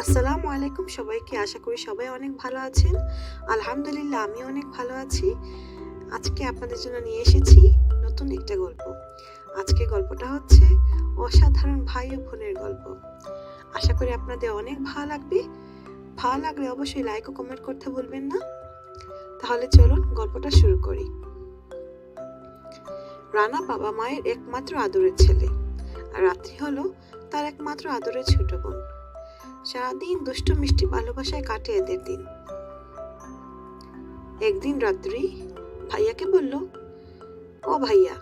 আসসালামু আলাইকুম সবাইকে। আশা করি সবাই অনেক ভালো আছেন। আলহামদুলিল্লাহ আমি অনেক ভালো আছি। আজকে আপনাদের জন্য নিয়ে এসেছি নতুন একটা গল্প। আজকে গল্পটা হচ্ছে অসাধারণ ভাই ও বোনের গল্প। আশা করি আপনাদের অনেক ভালো লাগবে। ভালো লাগলে অবশ্যই লাইক ও কমেন্ট করতে ভুলবেন না। তাহলে চলুন গল্পটা শুরু করি। রানা বাবা মায়ের একমাত্র আদরের ছেলে, আর রাত্রি হলো তার একমাত্র আদরের ছোট বোন। সারাদিন দুষ্টু মিষ্টি ভালোবাসায় কাটে এদের দিন। একদিন রাত্রি ভাইয়াকে বলল, ও ভাইয়া,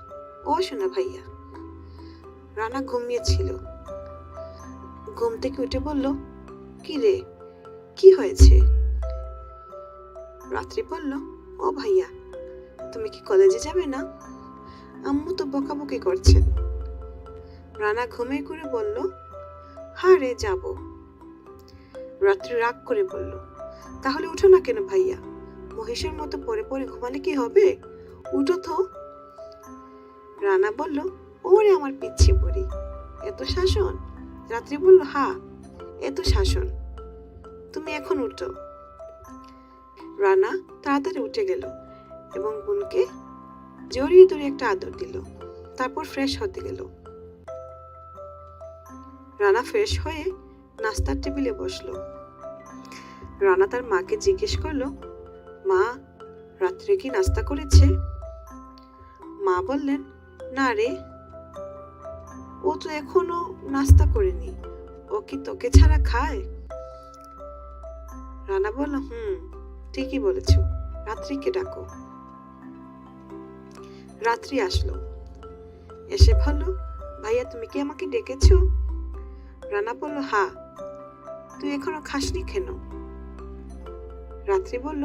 ও শোনা ভাইয়া। রানা ঘুমিয়েছিল। ঘুম থেকে উঠে বলল, কি রে, কি হয়েছে? রাত্রি বলল, ও ভাইয়া, তুমি কি কলেজে যাবে না? আম্মু তো বকাবকি করছেন। রানা ঘুমে করে বলল, হ্যাঁ রে, যাব। রাত্রি রাগ করে বলল, তাহলে উঠো না কেন ভাইয়া? মহিষের মতো পরে পরে ঘুমালে কি হবে? উঠো তো। রানা বলল, ওরে আমার পিচ্ছি বুড়ি, এত শাসন? রাত্রি বলল, হ্যাঁ, এত শাসন। তুমি এখন উঠো। রানা তাড়াতাড়ি উঠে গেল এবং বোনকে জড়িয়ে ধরে একটা আদর দিল। তারপর ফ্রেশ হতে গেল। রানা ফ্রেশ হয়ে নাস্তার টেবিলে বসলো। রানা তার মাকে জিজ্ঞেস করলো, মা, রাত্রে কি নাস্তা করেছে? মা বললেন, না রে, ও তো এখনো নাস্তা করেনি। ও কি তোকে ছাড়া খায়? রানা বলল, ঠিকই বলেছ, রাত্রিকে ডাকো। রাত্রি আসলো। এসে বলল, ভাইয়া তুমি কি আমাকে ডেকেছো? রানা বলল, হ্যাঁ, তুই এখনো খাসনি কেন? রাত্রি বলল,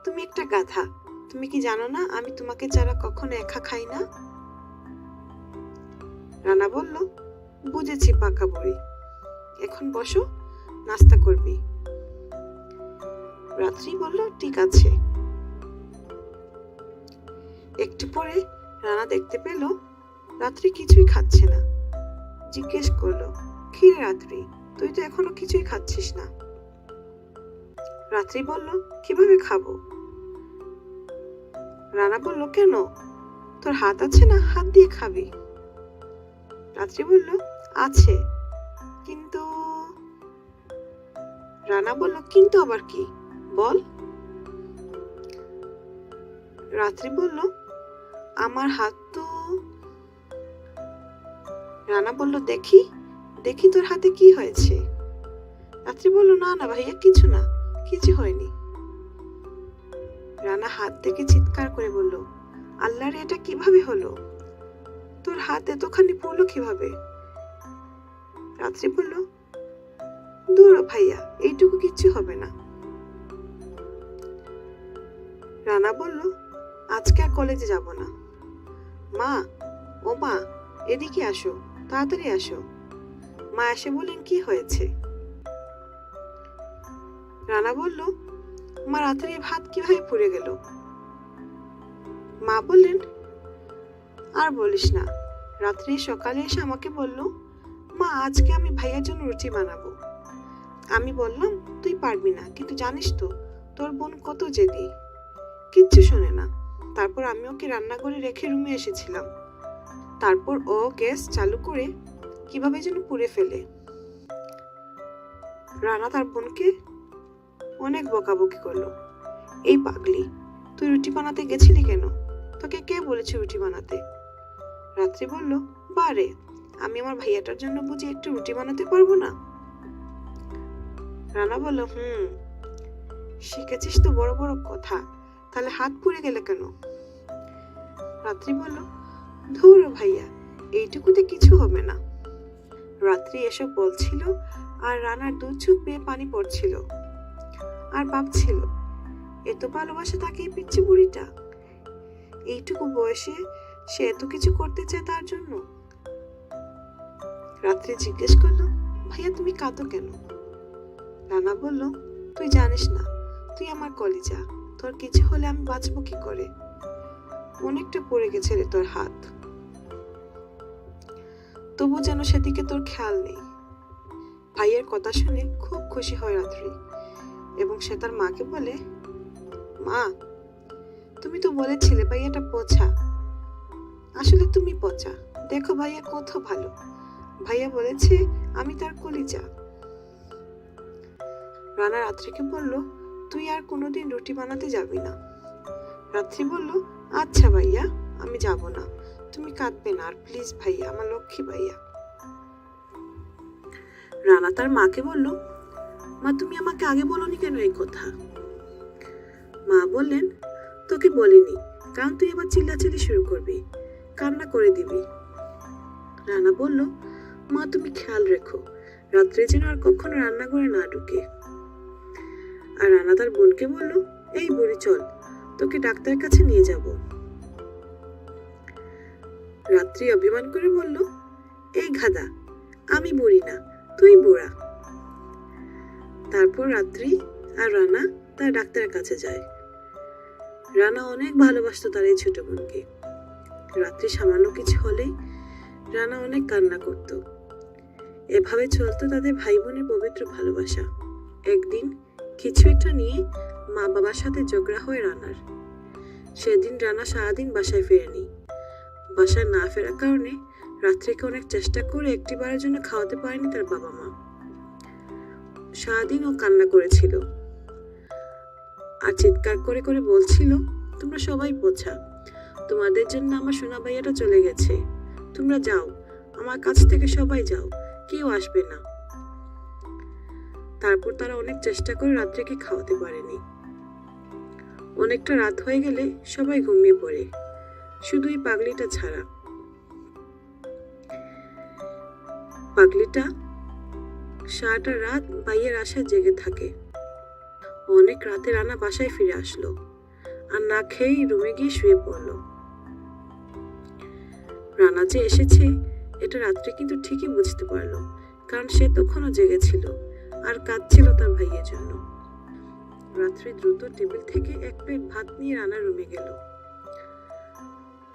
তুমি একটা গাধা, তুমি কি জানো না আমি তোমাকে ছাড়া কখনো একা খাই না? রানা বলল, বুঝেছি পাকা বুড়ি, এখন বসো, নাস্তা করবি। রাত্রি বলল, ঠিক আছে। একটু পরে রানা দেখতে পেল রাত্রি কিছুই খাচ্ছে না। জিজ্ঞেস করলো, কি রে রাত্রি, তুই তো এখনো কিছুই খাচ্ছিস না? রাত্রি বলল, কিভাবে খাবো? রানা বলল, কেন, তোর হাত আছে না, হাত দিয়ে খাবি। রাত্রি বলল, আছে, কিন্তু। রানা বলল, কিন্তু আবার কি, বল। রাত্রি বলল, আমার হাত তো। রানা বলল, দেখি দেখি তোর হাতে কি হয়েছে। রাত্রি বলল, না না ভাইয়া, কিছু না, কিছু হয়নি। রানা হাত দেখে চিৎকার করে বলল, আল্লাহরে, এটা কিভাবে হলো? তোর হাত এতখানি পড়লো কিভাবে? রাত্রি বলল, দূর ভাইয়া, এইটুকু কিচ্ছু হবে না। রানা বলল, আজকে আর কলেজে যাব না। মা, ও মা, এদিকে আসো, তাড়াতাড়ি আসো। মা এসে বললেন, কি হয়েছে? রানা বলল, মা, রাত্রে ভাত কিভাবে পুড়ে গেল? মা বললেন, আর বলিস না, রাত্রি সকালে এসে আমাকে বলল, মা, আজকে আমি ভাইয়ার জন্য রুটি বানাবো। আমি বললাম, তুই পারবি না, কিন্তু জানিস তো তোর বোন কত জেদি, কিচ্ছু শোনে না। তারপর আমি ওকে রান্নাঘরে রেখে রুমে এসেছিলাম। তারপর ও গ্যাস চালু করে কিভাবে যেন পুড়ে ফেলে। রানা তার বোনকে অনেক বকাবকি করলো, এই পাগলি, তুই রুটি বানাতে গেছিলি কেন? তোকে কে বলেছে রুটি বানাতে? রাত্রি বলল, বারে, আমি আমার ভাইয়াটার জন্য বুঝি একটু রুটি বানাতে পারবো না? রানা বলল, শিখেছিস তো বড় বড় কথা, তাহলে হাত পুড়ে গেলে কেন? রাত্রি বলল, ধুর ভাইয়া, এইটুকুতে কিছু হবে না। রাত্রি এসব বলছিল আর রানার দু চোখ বেয়ে পানি পড়ছিল। আর ভাবছিল, এত ভালোবাসা তাকে এই পিচ্ছি বুড়িটা, এইটুকু বয়সে সে এত কিছু করতে চায় তার জন্য। রাত্রি জিজ্ঞেস করলো, ভাইয়া তুমি কাঁদো কেন? রানা বলল, তুই জানিস না, তুই আমার কলিজা, তোর কিছু হলে আমি বাঁচবো কি করে? অনেকটা পড়ে গেছে রে তোর হাত, তবু যেন সেদিকে তোর খেয়াল নেই। ভাইয়ের কথা শুনে খুব খুশি হয় রাত্রি এবং সে তার মাকে বলে, মা, তুমি তো বলেছিলে ভাইয়াটা পচা, আসলে তুমি পচা। দেখো ভাইয়া কত ভালো। ভাইয়া বলেছে আমি তার কলিজা। রানা রাত্রিকে বলল, তুই আর কোনোদিন রুটি বানাতে যাবি না। রাত্রি বলল, আচ্ছা ভাইয়া, আমি যাব না। তুমি কাঁদবে না, আর প্লিজ ভাইয়া, আমার লক্ষ্মী ভাইয়া। রানা তার মাকে বলল, মা, তুমি আমাকে আগে বলনি কেন এই কথা? মা বললেন, তোকে বলিনি, কারণ তুই এবার চিল্লাচিল্লি শুরু করবি, কান্না করে দিবি। রানা বলল, মা, তুমি খেয়াল রেখো রাত্রে যেন আর কখনো রান্নাঘরে না ঢুকে। আর রানা তার বোনকে বলল, এই বুড়ি চল, তোকে ডাক্তারের কাছে নিয়ে যাব। রাত্রি অভিমান করে বলল, এই গাধা, আমি বুড়ি না, তুই বুড়া। তারপর রাত্রি আর রানা তার ডাক্তারের কাছে যায়। রানা অনেক ভালোবাসতো তার এই ছোট বোনকে। রাত্রি সামান্য কিছু হলেই রানা অনেক কান্না করত। এভাবে চলতো তাদের ভাই বোনের পবিত্র ভালোবাসা। একদিন কিছু একটা নিয়ে মা বাবার সাথে ঝগড়া হয় রানার। সেদিন রানা সারাদিন বাসায় ফেরেনি। বাসায় না ফেরার কারণে রাত্রিকে অনেক চেষ্টা করে একটিবারের জন্য খাওয়াতে পারেনি তার বাবা মা। সারাদিন ও কান্না করেছিল আর চিৎকার করে করে বলছিল, তোমরা সবাই পচা, তোমাদের জন্য আমার সোনা ভাইয়াটা চলে গেছে, তোমরা যাও, আমার কাছ থেকে সবাই যাও, কেউ আসবে না। তারপর তারা অনেক চেষ্টা করে রাত্রিকে খাওয়াতে পারেনি। অনেকটা রাত হয়ে গেলে সবাই ঘুমিয়ে পড়ে, শুধু এই পাগলিটা ছাড়া। পাগলিটা সারাটা রাত ভাইয়ের আশায় জেগে থাকে। অনেক রাতে রানা বাসায় ফিরে আসলো আর না খেয়েই রুমে গিয়ে শুয়ে পড়লো। রানা যে এসেছে এটা রাত্রে কিন্তু ঠিকই বুঝতে পারলো, কারণ সে তখনও জেগেছিল আর কাঁদছিল তার ভাইয়ের জন্য। রাত্রি দ্রুত টেবিল থেকে এক প্লেট ভাত নিয়ে রানার রুমে গেল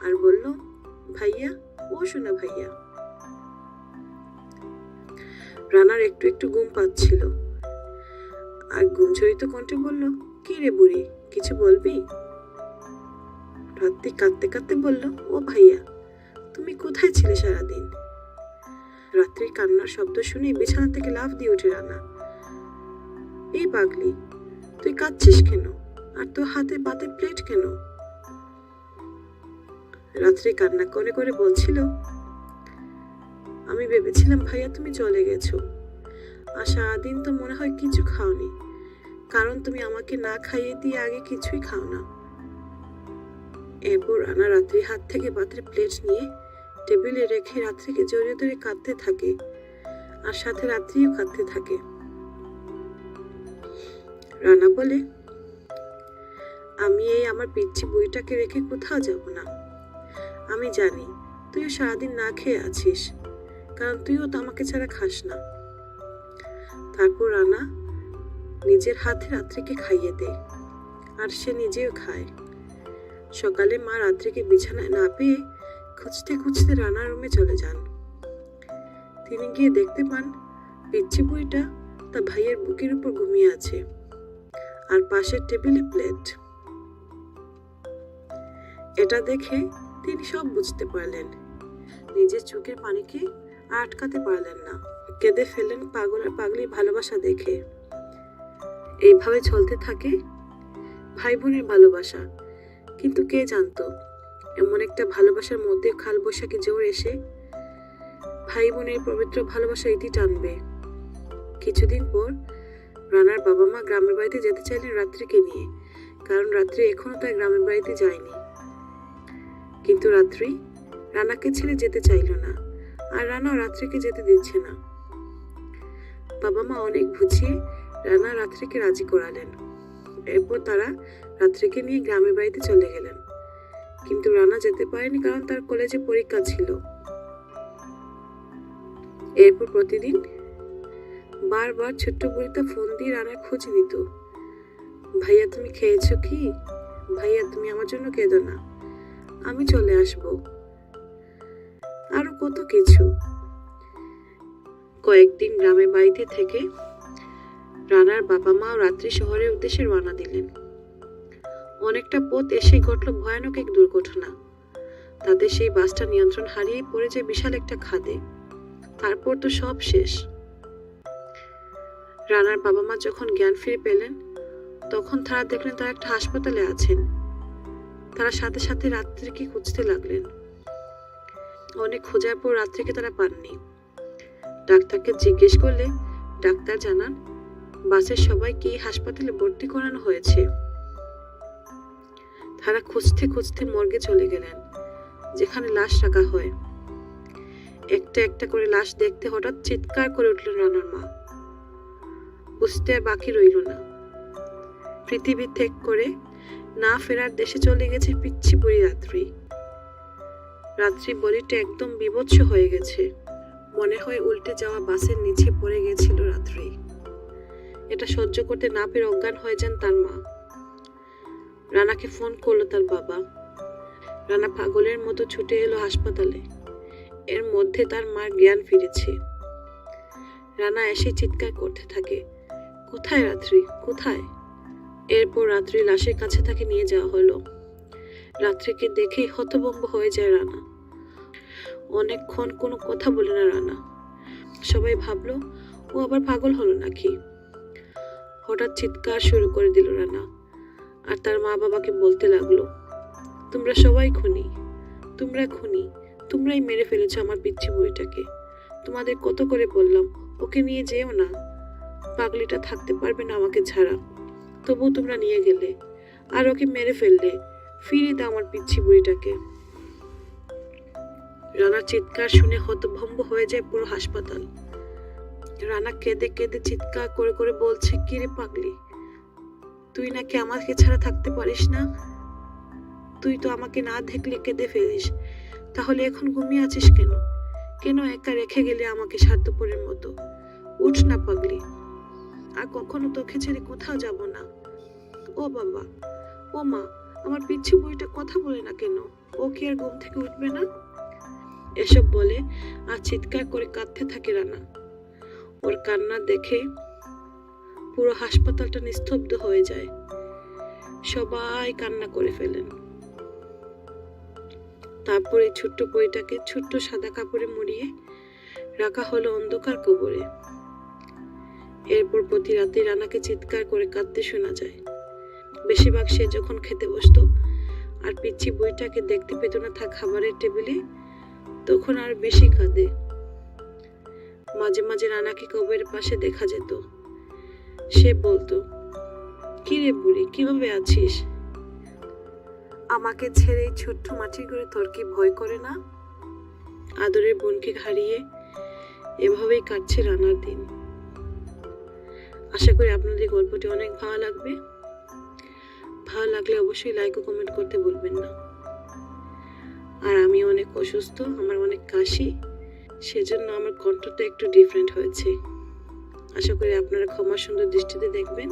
আর বলল, ভাইয়া, ও শোনা ভাইয়া। রানার একটু একটু ঘুম পাচ্ছিল আর ঘুমঝরিত কণ্ঠে বলল, কি রে বুড়ি, কিছু বলবি? রাত্রি কাঁদতে কাঁদতে বলল, ও ভাইয়া, তুমি কোথায় ছিলে সারাদিন? রাত্রির কান্নার শব্দ শুনে বিছানা থেকে লাফ দিয়ে উঠে রানা। এই পাগলি, তুই কাঁদছিস কেন? আর তোর হাতে ভাতের প্লেট কেন? রাত্রি কান্না করে করে বলছিল, আমি ভেবেছিলাম ভাইয়া তুমি চলে গেছো, আর সারাদিন তো মনে হয় কিছু খাওনি, কারণ তুমি আমাকে না খাইয়ে দিয়ে আগে কিছুই খাও না। এরপর রানা রাত্রির হাত থেকে ভাতের প্লেট নিয়ে টেবিলে রেখে রাত্রিকে জড়িয়ে ধরে কাঁদতে থাকে আর সাথে রাত্রিও কাঁদতে থাকে। রানা বলে, আমি এই আমার পিচ্ছি বইটাকে রেখে কোথাও যাব না। আমি জানি তুইও সারাদিন না খেয়ে আছিস, কারণ তুইও তো আমাকে ছাড়া খাস না। তারপর রানা নিজের হাতে রাত্রিকে খাইয়ে দেয় আর সে নিজেও খায়। সকালে মা রাত্রিকে বিছানায় না পেয়ে খুঁজতে খুঁজতে রানার রুমে চলে যান। তিনি গিয়ে দেখতে পান পিচ্ছি বুড়িটা তার ভাইয়ের বুকের উপর ঘুমিয়ে আছে আর পাশের টেবিলে প্লেট। এটা দেখে তিনি সব বুঝতে পারলেন। নিজের চোখের পানিকে আটকাতে পারলেন না, কেঁদে ফেললেন পাগল আর পাগলির ভালোবাসা দেখে। এইভাবে চলতে থাকে ভাই বোনের ভালোবাসা। কিন্তু কে জানতো এমন একটা ভালোবাসার মধ্যে কালবৈশাখী ঝড় এসে ভাই বোনের পবিত্র ভালোবাসা ইতি টানবে। কিছুদিন পর রানার বাবা মা গ্রামের বাড়িতে যেতে চাইলেন রাত্রিকে নিয়ে, কারণ রাত্রি এখনো তার গ্রামের বাড়িতে যায়নি। কিন্তু রাত্রি রানাকে ছেড়ে যেতে চাইল না, আর রানা রাত্রিকে যেতে দিচ্ছে না। বাবা মা অনেক বুঝিয়ে রানা রাত্রিকে রাজি করালেন। এরপর তারা রাত্রিকে নিয়ে গ্রামের বাড়িতে চলে গেলেন। কিন্তু রানা যেতে পারেনি, কারণ তার কলেজে পরীক্ষা ছিল। এরপর প্রতিদিন বারবার ছোট্ট বুড়িটা ফোন দিয়ে রানার খোঁজ নিত। ভাইয়া তুমি খেয়েছো কি? ভাইয়া তুমি আমার জন্য কেঁদো না, আমি চলে আসব। আরো কত কিছু। কয়েকদিন গ্রামের বাড়িতে থেকে রানার বাবা মা রাত্রি শহরের উদ্দেশ্যে রওনা দিলেন। অনেকটা পথ এসে ঘটল ভয়ানক এক দুর্ঘটনা। তাদের সেই বাসটা নিয়ন্ত্রণ হারিয়ে পড়ে যায় বিশাল একটা খাদে। তারপর তো সব শেষ। রানার বাবা মা যখন জ্ঞান ফিরে পেলেন তখন তারা দেখলেন তারা একটা হাসপাতালে আছেন। তারা সাথে সাথে রাত্রিকে খুঁজতে লাগলেন। অনেক খোঁজার পর রাত্রিকে তারা পাননি। ডাক্তারকে জিজ্ঞেস করলে ডাক্তার জানান বাসের সবাইকে হাসপাতালে ভর্তি করানো হয়েছে। তারা খুঁজতে খুঁজতে মর্গে চলে গেলেন, যেখানে লাশ রাখা হয়। একটা একটা করে লাশ দেখতে হঠাৎ চিৎকার করে উঠলেন রানার মা। বুঝতে আর বাকি রইল না, পৃথিবী ত্যাগ করে না ফেরার দেশে চলে গেছে পিচ্ছি বুড়ি রাত্রি। রাত্রি বলিটা একদম বিভৎস হয়ে গেছে। মনে হয় উল্টে যাওয়া বাসের নিচে পড়ে গেছিল রাত্রি। এটা সহ্য করতে না পেরে অজ্ঞান হয়ে যান তার মা। রানাকে ফোন করলো তার বাবা। রানা পাগলের মতো ছুটে এলো হাসপাতালে। এর মধ্যে তার মার জ্ঞান ফিরেছে। রানা এসে চিৎকার করতে থাকে, কোথায় রাত্রি, কোথায়? এরপর রাত্রি লাশের কাছে তাকে নিয়ে যাওয়া হলো। রাত্রিকে দেখেই হতভম্ব হয়ে যায় রানা। অনেকক্ষণ কোনো কথা বলে না রানা। সবাই ভাবলো ও আবার পাগল হলো নাকি। হঠাৎ চিৎকার শুরু করে দিল রানা আর তার মা বাবাকে বলতে লাগলো, তোমরা সবাই খুনি, তোমরা খুনি, তোমরাই মেরে ফেলেছো আমার পিচ্ছি বুড়িটাকে। তোমাদের কত করে বললাম ওকে নিয়ে যেও না, পাগলিটা থাকতে পারবে না আমাকে ছাড়া, তবুও তোমরা নিয়ে গেলে আর ওকে মেরে ফেললে। ফিরিয়ে দাও আমার পিচ্ছি বুড়িটাকে। রানার চিৎকার শুনে হতভম্ব হয়ে যায় পুরো হাসপাতাল। রানা কেঁদে কেঁদে চিৎকার করে করে বলছে, কিরে পাগলি, তুই নাকি আমাকে ছাড়া থাকতে পারিস না? তুই তো আমাকে না দেখলে কেঁদে ফেলিস, তাহলে এখন ঘুমিয়ে আছিস কেন? কেন একা রেখে গেলে আমাকে স্বার্থপরের মতো? উঠ না পাগলি, আর কখনো তোকে ছেড়ে কোথাও যাব না। ও বাবা, ও মা, আমার পিচ্ছি বুড়িটা কথা বলে না কেন? ও কি আর ঘুম থেকে উঠবে না? এসব বলে আর চিৎকার করে কাঁদতে থাকে রানা। ওর কান্না দেখে পুরো হাসপাতালটা নিস্তব্ধ হয়ে যায়। সবাই কান্না করে ফেলেন। তারপরে ছোট্ট বইটাকে ছোট্ট সাদা কাপড়ে মুড়িয়ে রাখা হলো অন্ধকার কবরে। এরপর প্রতি রাতে রানাকে চিৎকার করে কাঁদতে শোনা যায়। বেশিরভাগ সে যখন খেতে বসতো আর পিচ্ছি বইটাকে দেখতে পেত না থাক খাবারের টেবিলে, তখন আর বেশি কাঁদে। মাঝে মাঝে রানাকে কবরের পাশে দেখা যেত। সে বলতো, কি রে বুড়ি, কিভাবে আছিস? আমাকে ছেড়ে ছোট্ট মাটির করে তোর কি ভয় করে না? আদরের বোনকে হারিয়ে এভাবেই কাটছে রানার দিন। আশা করি আপনাদের গল্পটি অনেক ভালো লাগবে। ভালো লাগলে অবশ্যই লাইক ও কমেন্ট করতে ভুলবেন না। আর আমি অনেক অসুস্থ, আমার অনেক কাশি, সেজন্য আমার কণ্ঠটা একটু ডিফারেন্ট হয়েছে। আশা করি আপনারা ক্ষমা সুন্দর দৃষ্টিতে দেখবেন।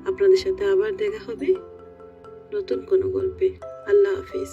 আপনাদের সাথে আবার দেখা হবে নতুন কোনো গল্পে। আল্লাহ হাফিজ।